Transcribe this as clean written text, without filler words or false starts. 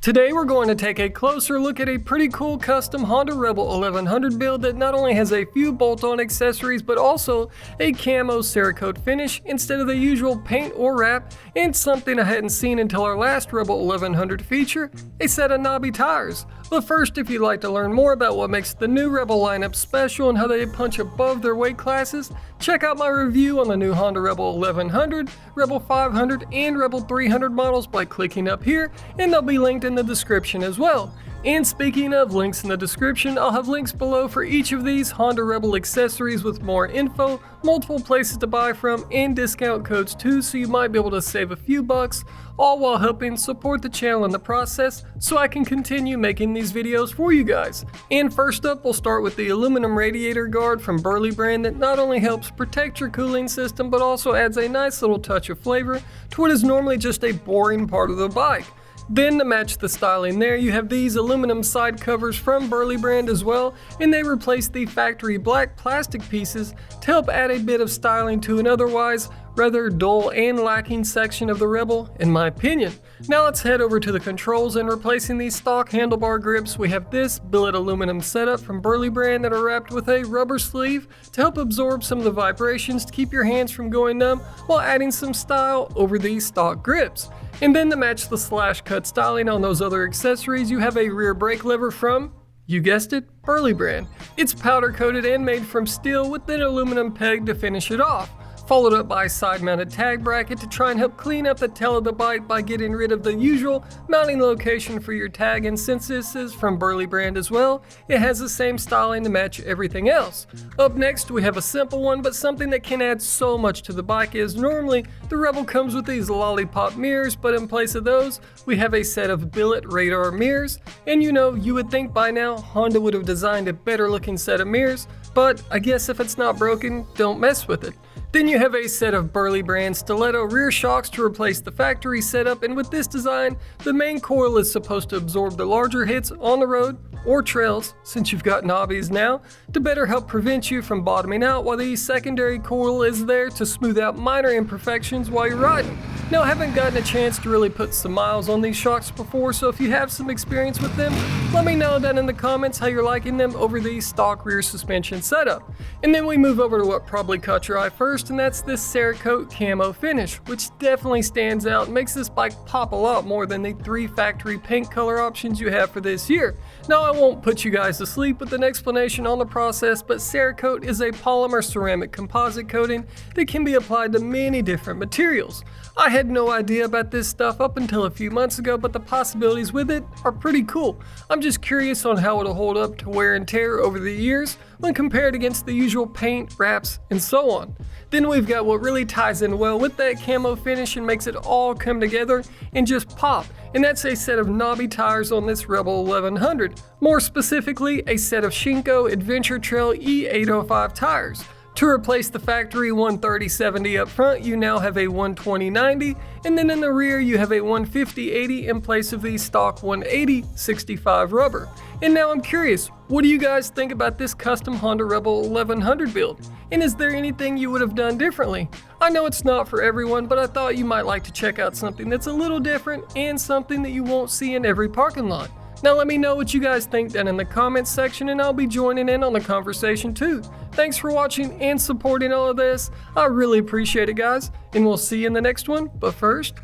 Today we're going to take a closer look at a pretty cool custom Honda Rebel 1100 build that not only has a few bolt-on accessories but also a camo Cerakote finish instead of the usual paint or wrap, and something I hadn't seen until our last Rebel 1100 feature, a set of knobby tires. But first, if you'd like to learn more about what makes the new Rebel lineup special and how they punch above their weight classes, check out my review on the new Honda Rebel 1100, Rebel 500, and Rebel 300 models by clicking up here, and they'll be linked in the description as well. And speaking of links in the description, I'll have links below for each of these Honda Rebel accessories with more info, multiple places to buy from, and discount codes too, so you might be able to save a few bucks, all while helping support the channel in the process so I can continue making these videos for you guys. And first up, we'll start with the aluminum radiator guard from Burly Brand that not only helps protect your cooling system but also adds a nice little touch of flavor to what is normally just a boring part of the bike. Then to match the styling there, you have these aluminum side covers from Burly Brand as well, and they replace the factory black plastic pieces to help add a bit of styling to an otherwise rather dull and lacking section of the Rebel, in my opinion. Now let's head over to the controls, and replacing these stock handlebar grips, we have this billet aluminum setup from Burly Brand that are wrapped with a rubber sleeve to help absorb some of the vibrations to keep your hands from going numb while adding some style over these stock grips. And then to match the slash cut styling on those other accessories, you have a rear brake lever from, you guessed it, Burly Brand. It's powder coated and made from steel with an aluminum peg to finish it off, followed up by a side mounted tag bracket to try and help clean up the tail of the bike by getting rid of the usual mounting location for your tag, and since this is from Burly Brand as well, it has the same styling to match everything else. Up next we have a simple one, but something that can add so much to the bike is normally the Rebel comes with these lollipop mirrors, but in place of those we have a set of billet radar mirrors, and you would think by now Honda would have designed a better looking set of mirrors, but I guess if it's not broken, don't mess with it. Then you have a set of Burly Brand Stiletto rear shocks to replace the factory setup, and with this design, the main coil is supposed to absorb the larger hits on the road or trails, since you've got knobbies now, to better help prevent you from bottoming out, while the secondary coil is there to smooth out minor imperfections while you're riding. Now, I haven't gotten a chance to really put some miles on these shocks before, so if you have some experience with them, let me know down in the comments how you're liking them over the stock rear suspension setup. And then we move over to what probably caught your eye first, and that's this Cerakote camo finish, which definitely stands out and makes this bike pop a lot more than the 3 factory paint color options you have for this year. Now, I won't put you guys to sleep with an explanation on the process, but Cerakote is a polymer ceramic composite coating that can be applied to many different materials. I had no idea about this stuff up until a few months ago, but the possibilities with it are pretty cool. I'm just curious on how it'll hold up to wear and tear over the years when compared against the usual paint, wraps, and so on. Then we've got what really ties in well with that camo finish and makes it all come together and just pop, and that's a set of knobby tires on this Rebel 1100. More specifically, a set of Shinko Adventure Trail E805 tires. To replace the factory 130/70 up front, you now have a 120/90, and then in the rear you have a 150/80 in place of the stock 180/65 rubber. And now I'm curious, what do you guys think about this custom Honda Rebel 1100 build? And is there anything you would have done differently? I know it's not for everyone, but I thought you might like to check out something that's a little different and something that you won't see in every parking lot. Now let me know what you guys think down in the comments section, and I'll be joining in on the conversation too. Thanks for watching and supporting all of this. I really appreciate it, guys, and we'll see you in the next one. But first,